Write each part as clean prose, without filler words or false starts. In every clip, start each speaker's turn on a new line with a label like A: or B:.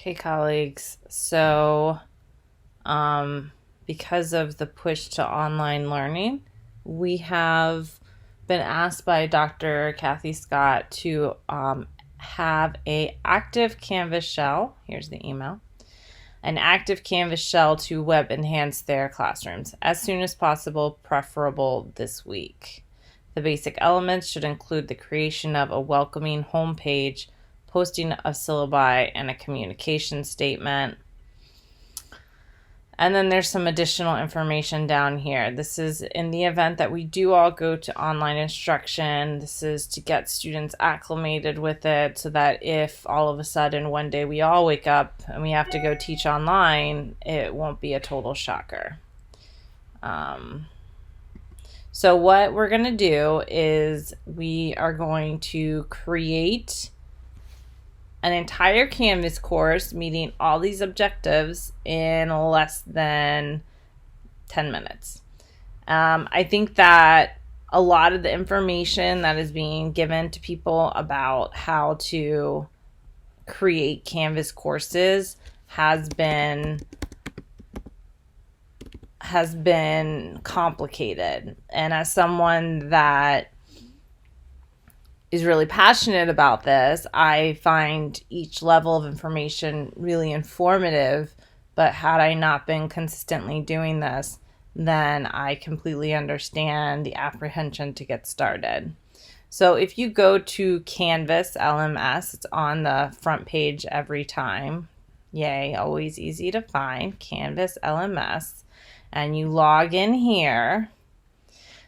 A: Okay, colleagues. So, because of the push to online learning, we have been asked by Dr. Kathy Scott to have a active Canvas shell. Here's the email. An active Canvas shell to web enhance their classrooms as soon as possible, preferable this week. The basic elements should include the creation of a welcoming homepage, posting of syllabi, and a communication statement. And then there's some additional information down here. This is in the event that we do all go to online instruction. This is to get students acclimated with it so that if all of a sudden one day we all wake up and we have to go teach online, it won't be a total shocker. So what we're going to do is we are going to create an entire Canvas course meeting all these objectives in less than 10 minutes. I think that a lot of the information that is being given to people about how to create Canvas courses has been complicated. And as someone that is really passionate about this, I find each level of information really informative. But had I not been consistently doing this, then I completely understand the apprehension to get started. So if you go to Canvas LMS, it's on the front page every time. Yay, always easy to find, Canvas LMS. And you log in here.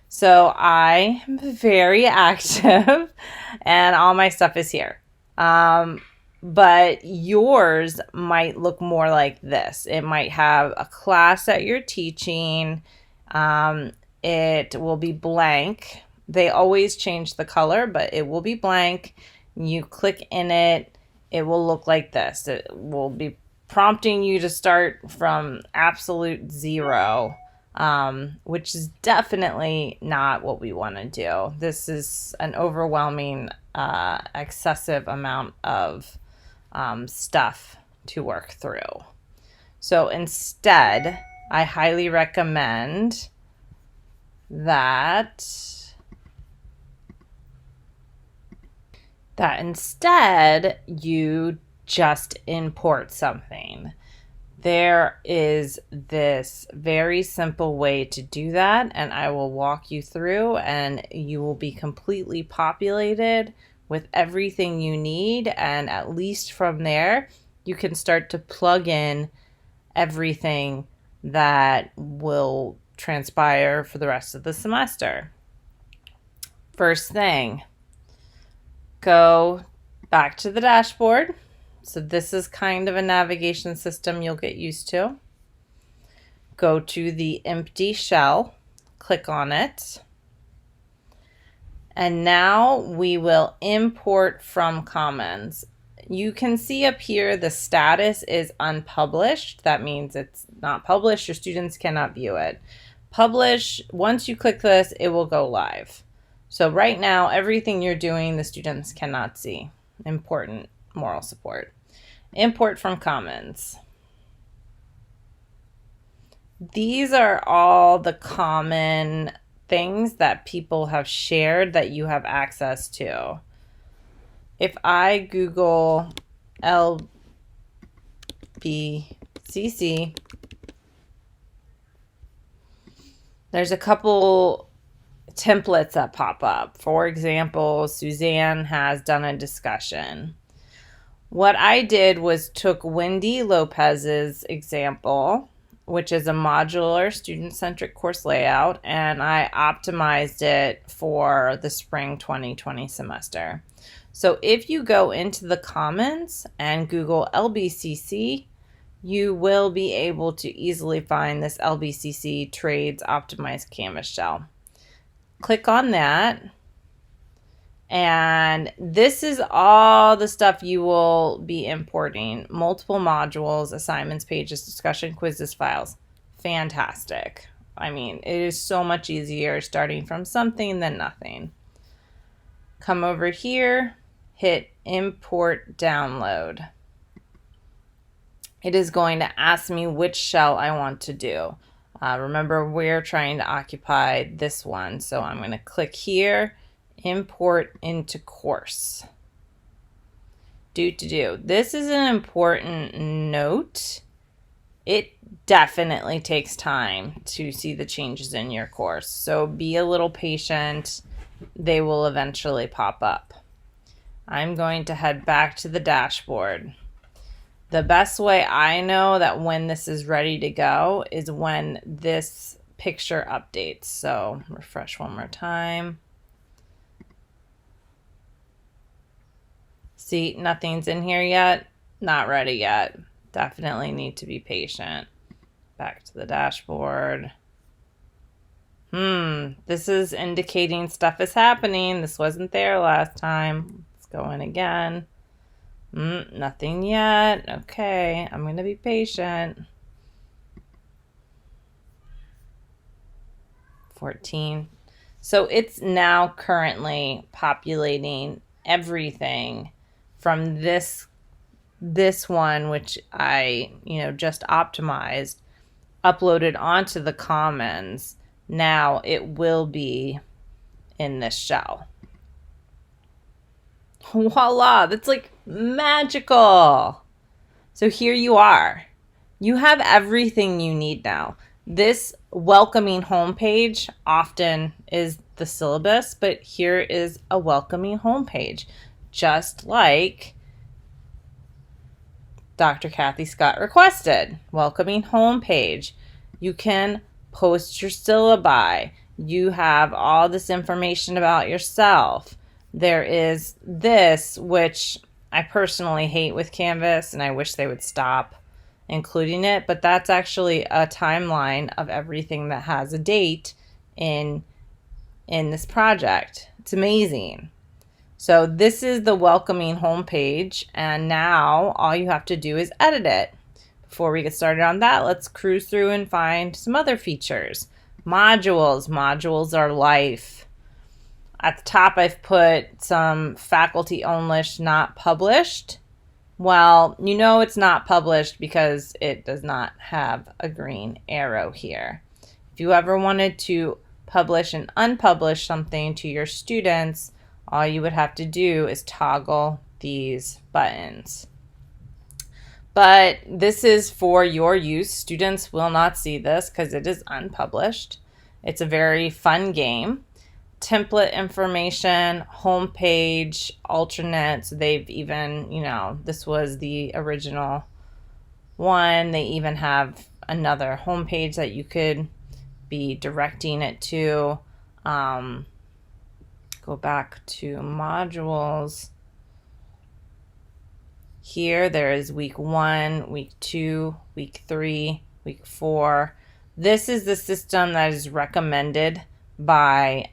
A: So I am very active and all my stuff is here. But yours might look more like this. It might have a class that you're teaching. It will be blank. They always change the color, but it will be blank. You click in it, it will look like this. It will be prompting you to start from absolute zero, which is definitely not what we want to do. This is an overwhelming, excessive amount of stuff to work through. So instead, I highly recommend that instead you just import something. There is this very simple way to do that, and I will walk you through, and you will be completely populated with everything you need, and at least from there, you can start to plug in everything that will transpire for the rest of the semester. First thing, go back to the dashboard. So this is kind of a navigation system you'll get used to. Go to the empty shell, click on it. And now we will import from Commons. You can see up here the status is unpublished. That means it's not published. Your students cannot view it. Publish, once you click this, it will go live. So right now, everything you're doing, the students cannot see. Important moral support. Import from Commons. These are all the common things that people have shared that you have access to. If I Google LBCC, there's a couple templates that pop up. For example, Suzanne has done a discussion. What I did was took Wendy Lopez's example, which is a modular student-centric course layout, and I optimized it for the spring 2020 semester. So if you go into the Commons and Google LBCC, you will be able to easily find this LBCC Trades Optimized Canvas Shell. Click on that. And this is all the stuff you will be importing. Multiple modules, assignments, pages, discussion, quizzes, files. Fantastic. I mean, it is so much easier starting from something than nothing. Come over here, hit import download. it is going to ask me which shell I want to do. Remember, we're trying to occupy this one. So I'm going to click here, import into course. This is an important note. It definitely takes time to see the changes in your course. So be a little patient. They will eventually pop up. I'm going to head back to the dashboard. The best way I know that when this is ready to go is when this picture updates. So refresh one more time. See, nothing's in here yet. Not ready yet. Definitely need to be patient. Back to the dashboard. This is indicating stuff is happening. This wasn't there last time. Let's go in again. Nothing yet. Okay, I'm going to be patient. 14. So it's now currently populating everything from this one, which I, just optimized, uploaded onto the Commons. Now it will be in this shell. Voila, that's like magical. So here you are. You have everything you need now. This welcoming homepage often is the syllabus, but here is a welcoming homepage, just like Dr. Kathy Scott requested. Welcoming homepage. You can post your syllabi. You have all this information about yourself. There is this, which I personally hate with Canvas, and I wish they would stop including it, but that's actually a timeline of everything that has a date in this project. It's amazing. So this is the welcoming homepage, and now all you have to do is edit it. Before we get started on that, let's cruise through and find some other features. Modules. Modules are life. At the top, I've put some faculty only, not published. Well, it's not published because it does not have a green arrow here. If you ever wanted to publish and unpublish something to your students, all you would have to do is toggle these buttons. But this is for your use. Students will not see this because it is unpublished. It's a very fun game. Template information, homepage, alternates. They've even, this was the original one. They even have another homepage that you could be directing it to. Go back to modules. Here there is week 1, week 2, week 3, week 4. This is the system that is recommended by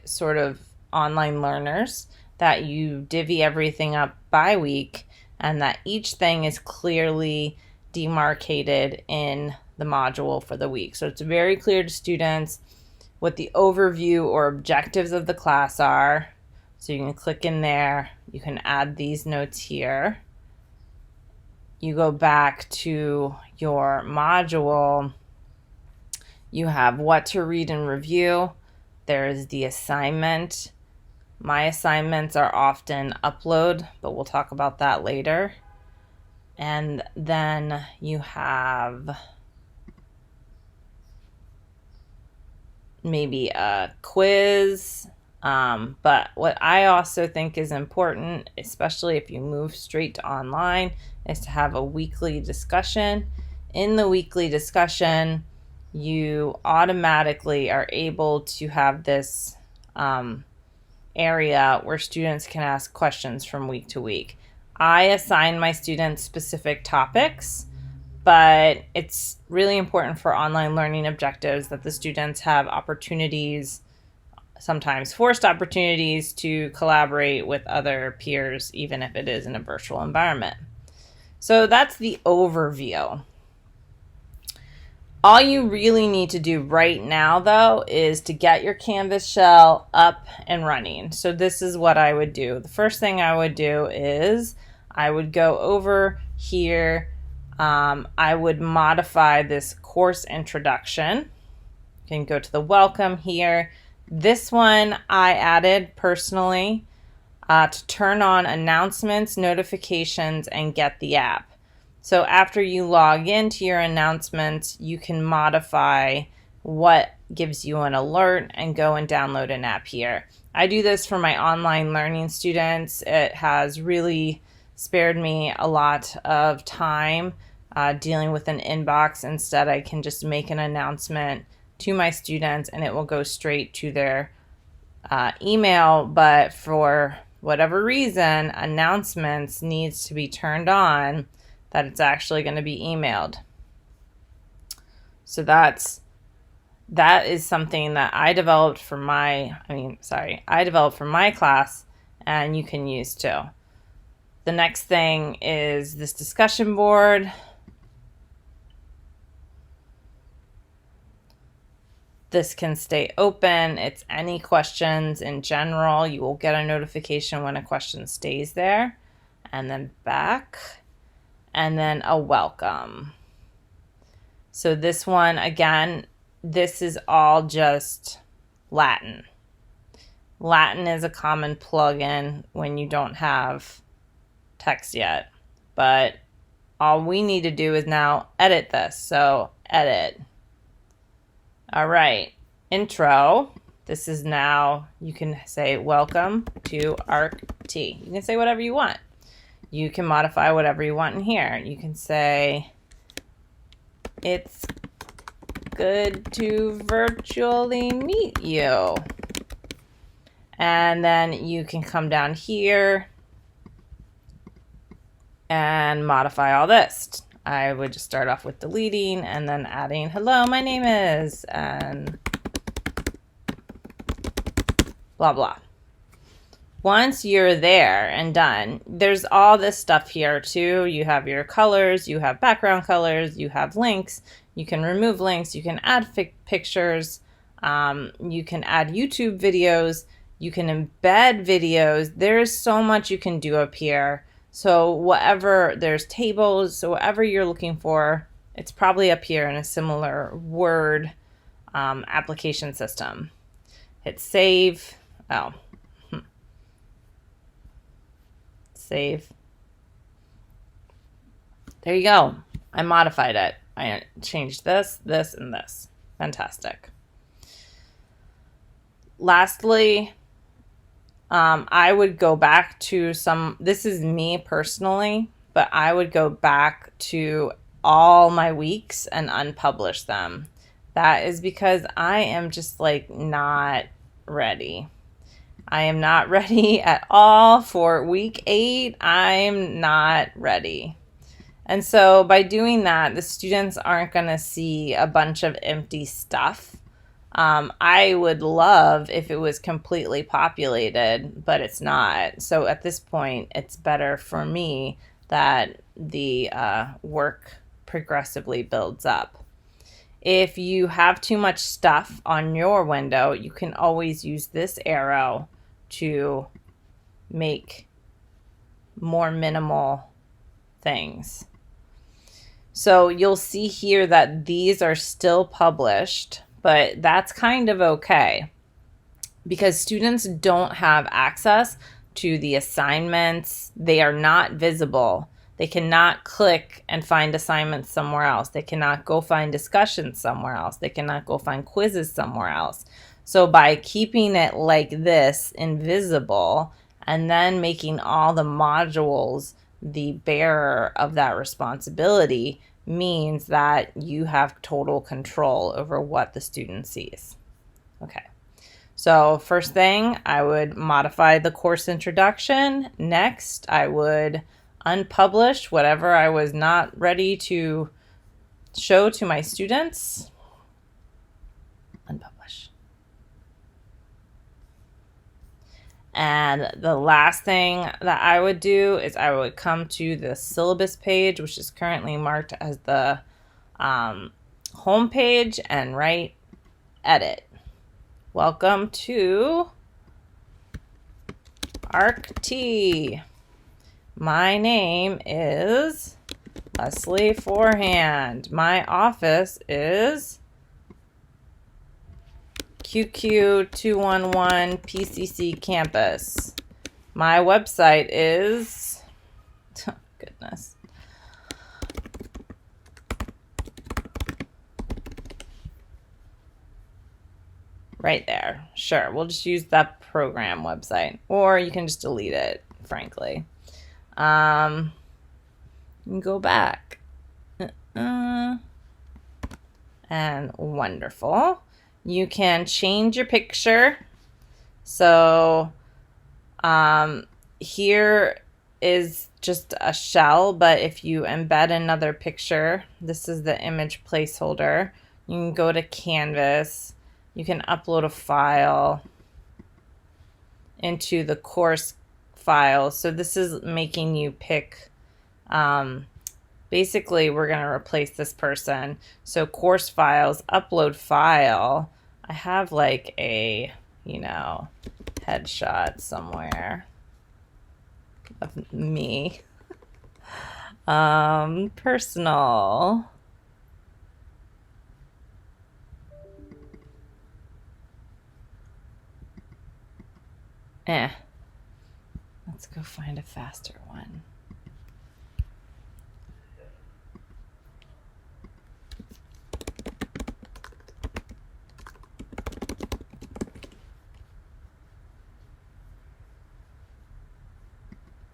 A: sort of online learners, that you divvy everything up by week and that each thing is clearly demarcated in the module for the week. So it's very clear to students what the overview or objectives of the class are. So you can click in there, you can add these notes here. You go back to your module, you have what to read and review. There's the assignment. My assignments are often upload, but we'll talk about that later. And then you have maybe a quiz. But what I also think is important, especially if you move straight to online, is to have a weekly discussion. In the weekly discussion, you automatically are able to have this area where students can ask questions from week to week. I assign my students specific topics, but it's really important for online learning objectives that the students have opportunities, sometimes forced opportunities, to collaborate with other peers, even if it is in a virtual environment. So that's the overview. All you really need to do right now, though, is to get your Canvas shell up and running. So this is what I would do. The first thing I would do is I would go over here. I would modify this course introduction. You can go to the welcome here. This one I added personally to turn on announcements, notifications, and get the app. So after you log into your announcements, you can modify what gives you an alert and go and download an app here. I do this for my online learning students. It has really spared me a lot of time dealing with an inbox. Instead, I can just make an announcement to my students and it will go straight to their email. But for whatever reason, announcements needs to be turned on, that it's actually going to be emailed. So that is something that I developed for my class, and you can use too. The next thing is this discussion board. This can stay open. It's any questions in general. You will get a notification when a question stays there. And then back. And then a welcome. So this one, again, this is all just Latin. Latin is a common plugin when you don't have text yet. But all we need to do is now edit this. So edit. All right, intro. This is now, you can say welcome to ARC-T. You can say whatever you want. You can modify whatever you want in here. You can say, it's good to virtually meet you. And then you can come down here and modify all this. I would just start off with deleting and then adding, hello, my name is, and blah, blah. Once you're there and done, there's all this stuff here too. You have your colors, you have background colors, you have links, you can remove links, you can add pictures, you can add YouTube videos, you can embed videos. There's so much you can do up here. So whatever, there's tables, so whatever you're looking for, it's probably up here in a similar Word application system. Hit save. Oh. Save. There you go. I modified it. I changed this, this, and this. Fantastic. Lastly, I would go back to this is me personally, but I would go back to all my weeks and unpublish them. That is because I am just like not ready. I am not ready at all for week 8. I'm not ready. And so by doing that, the students aren't going to see a bunch of empty stuff. I would love if it was completely populated, but it's not. So at this point, it's better for me that the work progressively builds up. If you have too much stuff on your window, you can always use this arrow to make more minimal things. So you'll see here that these are still published, but that's kind of okay because students don't have access to the assignments. They are not visible. They cannot click and find assignments somewhere else. They cannot go find discussions somewhere else. They cannot go find quizzes somewhere else. So by keeping it like this, invisible, and then making all the modules the bearer of that responsibility means that you have total control over what the student sees. Okay, so first thing, I would modify the course introduction. Next, I would unpublish whatever I was not ready to show to my students. Unpublish. And the last thing that I would do is I would come to the syllabus page, which is currently marked as the home page, and write edit. Welcome to ARC-T. My name is Leslie Forehand. My office is QQ211 PCC campus. My website is, oh, goodness. Right there. Sure, we'll just use that program website, or you can just delete it, frankly. You can go back. And wonderful. You can change your picture. So here is just a shell, but if you embed another picture, this is the image placeholder. You can go to Canvas. You can upload a file into the course file. So this is making you pick, basically we're going to replace this person. So course files, upload file. I have like a, headshot somewhere of me. Personal. Let's go find a faster one.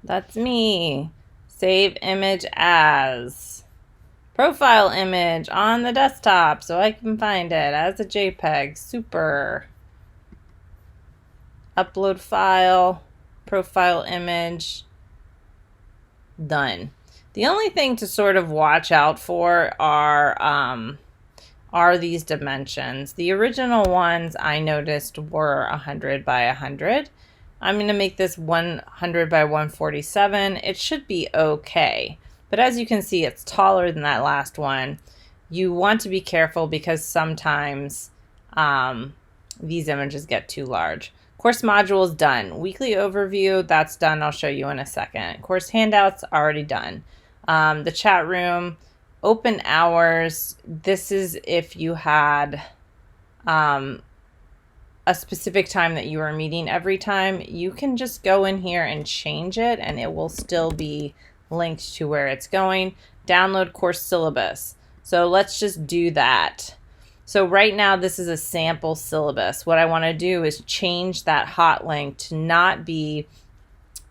A: That's me. Save image as profile image on the desktop so I can find it as a JPEG. Super. Upload file, profile image, done. The only thing to sort of watch out for are these dimensions. The original ones I noticed were 100 by 100. I'm going to make this 100 by 147. It should be okay. But as you can see, it's taller than that last one. You want to be careful because sometimes these images get too large. Course modules done. Weekly overview, that's done. I'll show you in a second. Course handouts, already done. The chat room, open hours. This is if you had a specific time that you are meeting every time. You can just go in here and change it and it will still be linked to where it's going. Download course syllabus. So let's just do that. So right now this is a sample syllabus. What I want to do is change that hot link to not be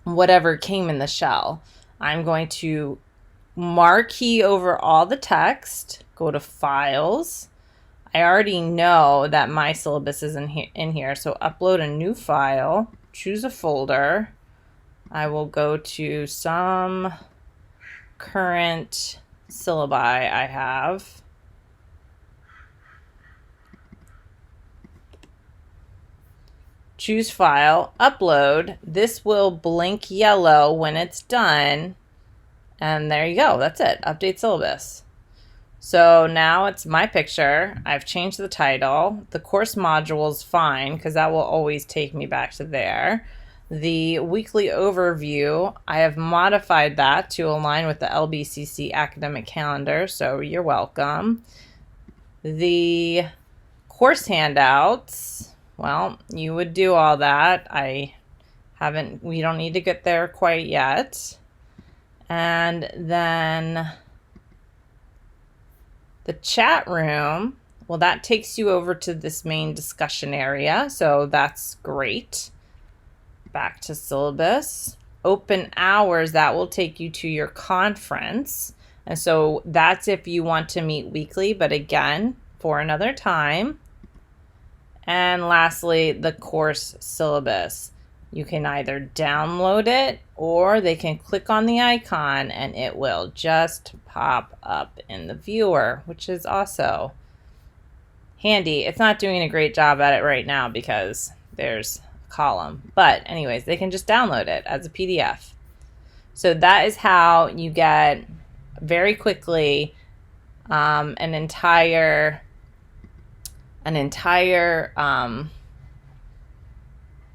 A: whatever came in the shell. I'm going to marquee over all the text, go to files. I already know that my syllabus is in here, so upload a new file, choose a folder. I will go to some current syllabi I have. Choose file, upload. This will blink yellow when it's done. And there you go. That's it. Update syllabus. So now it's my picture. I've changed the title. The course module is fine because that will always take me back to there. The weekly overview, I have modified that to align with the LBCC academic calendar. So you're welcome. The course handouts, well, you would do all that. We don't need to get there quite yet. And then the chat room, well, that takes you over to this main discussion area. So that's great. Back to syllabus. Open hours, that will take you to your conference. And so that's if you want to meet weekly, but again, for another time. And lastly, the course syllabus. You can either download it or they can click on the icon and it will just pop up in the viewer, which is also handy. It's not doing a great job at it right now because there's a column. But anyways, they can just download it as a PDF. So that is how you get very quickly an entire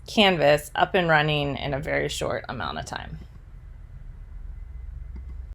A: canvas up and running in a very short amount of time.